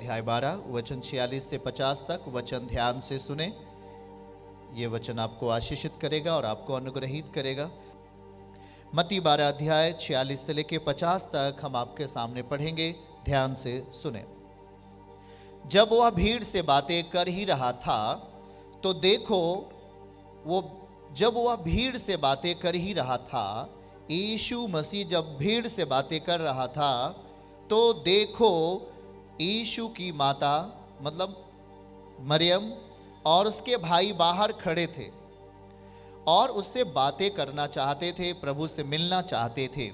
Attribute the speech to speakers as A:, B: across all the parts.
A: अध्याय 12 वचन 46 से 50 तक वचन ध्यान से सुने। ये वचन आपको आशीषित करेगा और आपको अनुग्रहित करेगा। मत्ती 12 अध्याय 46 से लेकर 50 तक हम आपके सामने पढ़ेंगे, ध्यान से सुने। जब वह भीड़ से बातें कर ही रहा था तो देखो, जब वह भीड़ से बातें कर ही रहा था, यीशु मसीह जब भीड़ से बातें कर रहा था तो देखो, यीशु की माता मतलब मरियम और उसके भाई बाहर खड़े थे और उससे बातें करना चाहते थे, प्रभु से मिलना चाहते थे।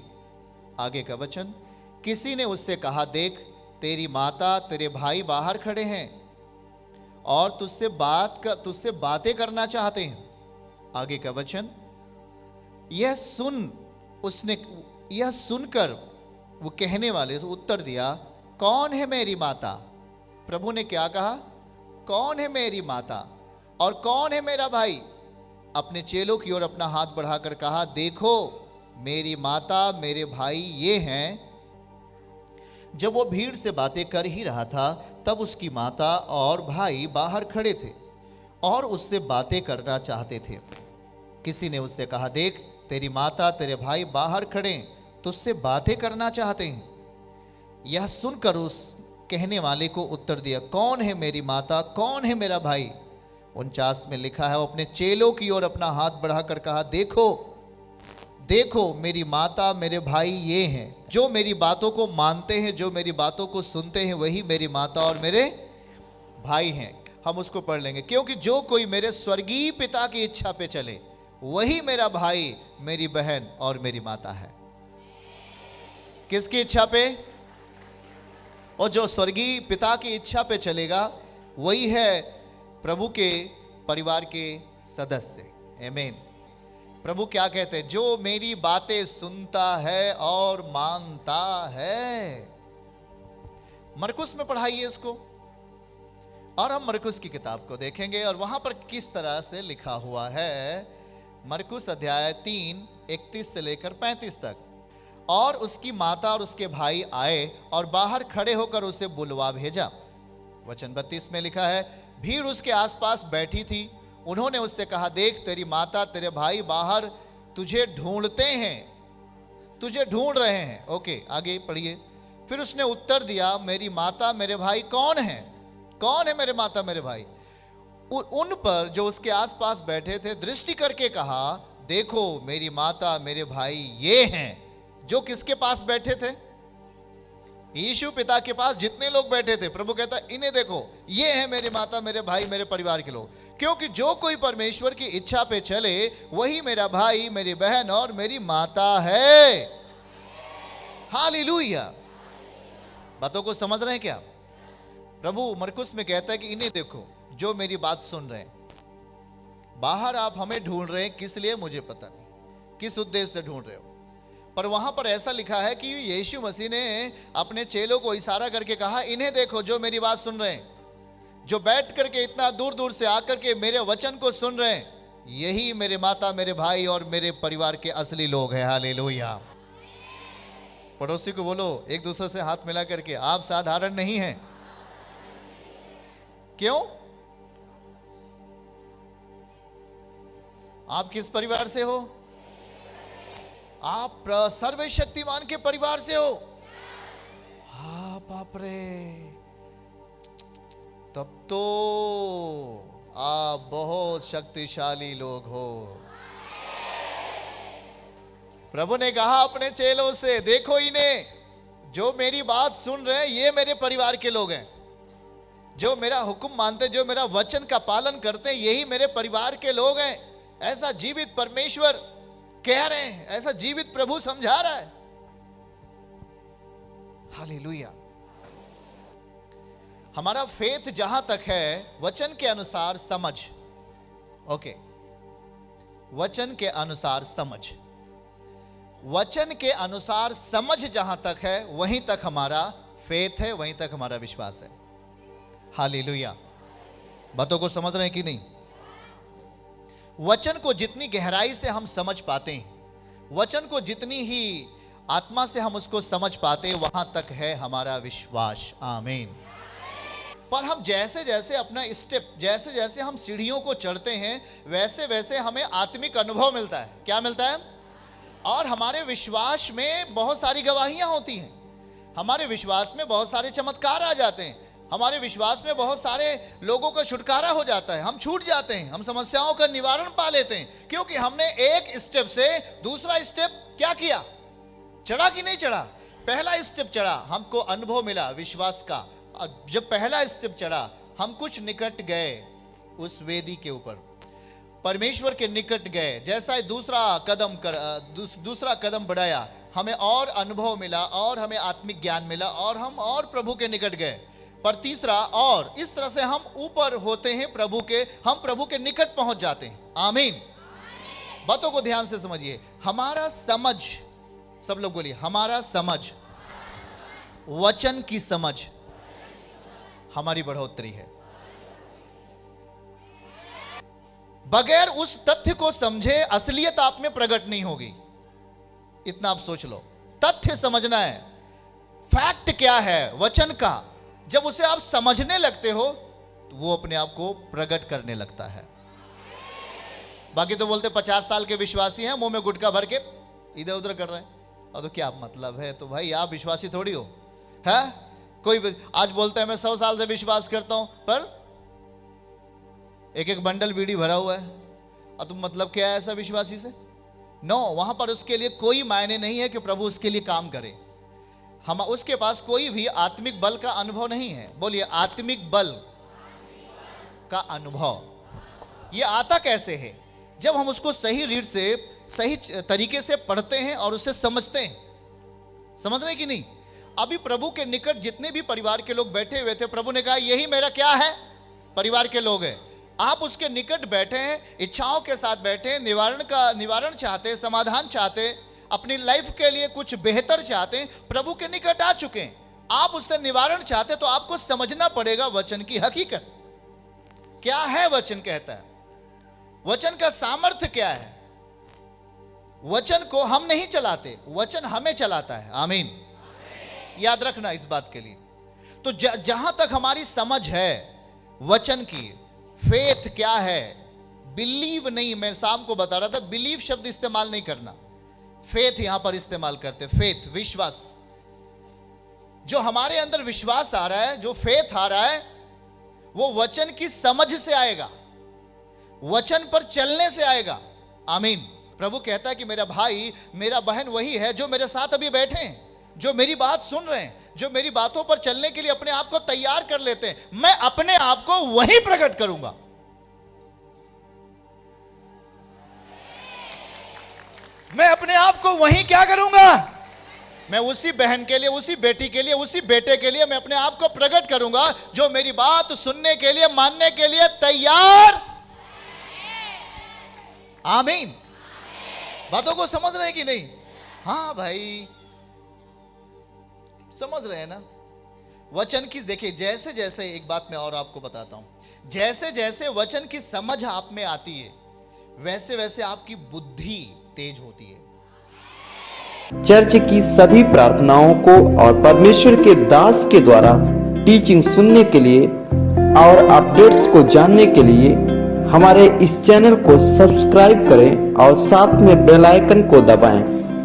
A: आगे का वचन, किसी ने उससे कहा, देख तेरी माता तेरे भाई बाहर खड़े हैं और तुझसे बातें करना चाहते हैं। आगे का वचन, यह सुनकर वो कहने वाले से उत्तर दिया, कौन है मेरी माता? प्रभु ने क्या कहा? कौन है मेरी माता और कौन है मेरा भाई? अपने चेलों की ओर अपना हाथ बढ़ाकर कहा, देखो मेरी माता मेरे भाई ये हैं। जब वो भीड़ से बातें कर ही रहा था तब उसकी माता और भाई बाहर खड़े थे और उससे बातें करना चाहते थे। किसी ने उससे कहा, देख तेरी माता तेरे भाई बाहर खड़े तुझसे बातें करना चाहते हैं। यह सुनकर उस कहने वाले को उत्तर दिया, कौन है मेरी माता, कौन है मेरा भाई? 49 में लिखा है, वो अपने चेलों की ओर अपना हाथ बढ़ाकर कहा, देखो देखो मेरी माता मेरे भाई ये हैं। जो मेरी बातों को मानते हैं, जो मेरी बातों को सुनते हैं, वही मेरी माता और मेरे भाई हैं। हम उसको पढ़ लेंगे, क्योंकि जो कोई मेरे स्वर्गीय पिता की इच्छा पे चले वही मेरा भाई, मेरी बहन और मेरी माता है। किसकी इच्छा पे? और जो स्वर्गीय पिता की इच्छा पे चलेगा वही है प्रभु के परिवार के सदस्य। आमीन। प्रभु क्या कहते हैं? जो मेरी बातें सुनता है और मानता है। मरकुस में पढ़ाइए इसको और हम मरकुस की किताब को देखेंगे और वहां पर किस तरह से लिखा हुआ है। मरकुस अध्याय 3 31 से लेकर 35 तक। और उसकी माता और उसके भाई आए और बाहर खड़े होकर उसे बुलवा भेजा। वचन 32 में लिखा है, भीड़ उसके आसपास बैठी थी। उन्होंने उससे कहा, देख तेरी माता तेरे भाई बाहर तुझे ढूंढते हैं, तुझे ढूंढ रहे हैं। ओके, आगे पढ़िए। फिर उसने उत्तर दिया, मेरी माता मेरे भाई कौन है? कौन है मेरे माता मेरे भाई? उन पर जो उसके आसपास बैठे थे दृष्टि करके कहा, देखो मेरी माता मेरे भाई ये हैं। जो किसके पास बैठे थे? यीशु पिता के पास जितने लोग बैठे थे, प्रभु कहता इन्हें देखो, ये है मेरी माता मेरे भाई मेरे परिवार के लोग। क्योंकि जो कोई परमेश्वर की इच्छा पे चले वही मेरा भाई मेरी बहन और मेरी माता है। हालेलुया। बातों को समझ रहे हैं क्या? प्रभु मरकुस में कहता है कि इन्हें देखो जो मेरी बात सुन रहे हैं। बाहर आप हमें ढूंढ रहे हैं, किस लिए मुझे पता नहीं, किस उद्देश्य से ढूंढ रहे हो, पर वहां पर ऐसा लिखा है कि यीशु मसीह ने अपने चेलों को इशारा करके कहा, इन्हें देखो जो मेरी बात सुन रहे हैं, जो बैठ करके इतना दूर दूर से आकर के मेरे वचन को सुन रहे हैं, यही मेरे माता मेरे भाई और मेरे परिवार के असली लोग हैं। हालेलुया। पड़ोसी को बोलो, एक दूसरे से हाथ मिला करके, आप साधारण नहीं हैं। क्यों? आप किस परिवार से हो? आप सर्वशक्तिमान के परिवार से हो। हाँ बाप रे, तब तो आप बहुत शक्तिशाली लोग हो। प्रभु ने कहा अपने चेलों से, देखो इन्हें, जो मेरी बात सुन रहे हैं ये मेरे परिवार के लोग हैं। जो मेरा हुक्म मानते, जो मेरा वचन का पालन करते हैं, यही मेरे परिवार के लोग हैं। ऐसा जीवित परमेश्वर कह रहे हैं, ऐसा जीवित प्रभु समझा रहा है। हालेलुया। हमारा फेथ जहां तक है वचन के अनुसार समझ। ओके, वचन के अनुसार समझ, वचन के अनुसार समझ जहां तक है वहीं तक हमारा फेथ है, वहीं तक हमारा विश्वास है। हालेलुया। बातों को समझ रहे हैं कि नहीं? वचन को जितनी गहराई से हम समझ पाते हैं, वचन को जितनी ही आत्मा से हम उसको समझ पाते हैं, वहां तक है हमारा विश्वास। आमीन। पर हम जैसे जैसे अपना स्टेप, जैसे जैसे हम सीढ़ियों को चढ़ते हैं, वैसे वैसे हमें आत्मिक अनुभव मिलता है। क्या मिलता है? और हमारे विश्वास में बहुत सारी गवाहियां होती हैं, हमारे विश्वास में बहुत सारे चमत्कार आ जाते हैं, हमारे विश्वास में बहुत सारे लोगों का छुटकारा हो जाता है, हम छूट जाते हैं, हम समस्याओं का निवारण पा लेते हैं, क्योंकि हमने एक स्टेप से दूसरा स्टेप क्या किया? चढ़ा कि नहीं चढ़ा? पहला स्टेप चढ़ा, हमको अनुभव मिला विश्वास का। जब पहला स्टेप चढ़ा, हम कुछ निकट गए उस वेदी के ऊपर, परमेश्वर के निकट गए। जैसा ही दूसरा कदम बढ़ाया, हमें और अनुभव मिला और हमें आत्मिक ज्ञान मिला और हम और प्रभु के निकट गए। पर तीसरा, और इस तरह से हम ऊपर होते हैं प्रभु के, हम प्रभु के निकट पहुंच जाते हैं। आमीन। बातों को ध्यान से समझिए। हमारा समझ, सब लोग बोलिए, हमारा समझ, वचन की समझ हमारी बढ़ोतरी है। बगैर उस तथ्य को समझे असलियत आप में प्रकट नहीं होगी। इतना आप सोच लो। तथ्य समझना है, फैक्ट क्या है वचन का। जब उसे आप समझने लगते हो तो वो अपने आप को प्रकट करने लगता है। बाकी तो बोलते 50 साल के विश्वासी हैं, मुंह में गुटखा भर के इधर उधर कर रहे हैं। और तो क्या मतलब है? तो भाई आप विश्वासी थोड़ी हो, है? कोई आज बोलता है मैं 100 साल से विश्वास करता हूं, पर एक एक बंडल बीड़ी भरा हुआ है, और तुम मतलब क्या है ऐसा विश्वासी से? नो, वहां पर उसके लिए कोई मायने नहीं है कि प्रभु उसके लिए काम करे। हम उसके पास कोई भी आत्मिक बल का अनुभव नहीं है। बोलिए, आत्मिक बल का अनुभव। यह आता कैसे है? जब हम उसको सही रीड से, सही तरीके से पढ़ते हैं और उसे समझते हैं। समझ रहे कि नहीं? अभी प्रभु के निकट जितने भी परिवार के लोग बैठे हुए थे, प्रभु ने कहा यही मेरा क्या है? परिवार के लोग हैं। आप उसके निकट बैठे हैं, इच्छाओं के साथ बैठे हैं, निवारण चाहते, समाधान चाहते, अपनी लाइफ के लिए कुछ बेहतर चाहते हैं, प्रभु के निकट आ चुके हैं। आप उससे निवारण चाहते, तो आपको समझना पड़ेगा वचन की हकीकत क्या है। वचन कहता है, वचन का सामर्थ्य क्या है। वचन को हम नहीं चलाते, वचन हमें चलाता है। आमीन। याद रखना इस बात के लिए। तो जहां तक हमारी समझ है वचन की, फेथ क्या है, बिलीव नहीं, मैं शाम को बता रहा था, बिलीव शब्द इस्तेमाल नहीं करना, फेथ यहां पर इस्तेमाल करते। फेथ, विश्वास। जो हमारे अंदर विश्वास आ रहा है, जो फेथ आ रहा है, वो वचन की समझ से आएगा, वचन पर चलने से आएगा। आमीन। प्रभु कहता है कि मेरा भाई, मेरा बहन वही है जो मेरे साथ अभी बैठे हैं, जो मेरी बात सुन रहे हैं, जो मेरी बातों पर चलने के लिए अपने आप को तैयार कर लेते हैं। मैं अपने आप को वहीं प्रकट करूंगा। मैं अपने आप को वहीं क्या करूंगा? मैं उसी बहन के लिए, उसी बेटी के लिए, उसी बेटे के लिए मैं अपने आप को प्रकट करूंगा जो मेरी बात सुनने के लिए, मानने के लिए तैयार। आमीन। बातों को समझ रहे हैं कि नहीं? हाँ भाई, समझ रहे हैं ना? वचन की देखिए, जैसे जैसे, एक बात मैं और आपको बताता हूं, जैसे जैसे वचन की समझ आप में आती है, वैसे वैसे आपकी बुद्धि तेज होती है।
B: चर्च की सभी प्रार्थनाओं को और परमेश्वर के दास के द्वारा टीचिंग सुनने के लिए और अपडेट्स को जानने के लिए हमारे इस चैनल को सब्सक्राइब करें और साथ में बेल आइकन को दबाएं,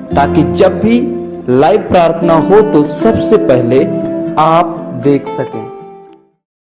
B: ताकि जब भी लाइव प्रार्थना हो तो सबसे पहले आप देख सकें।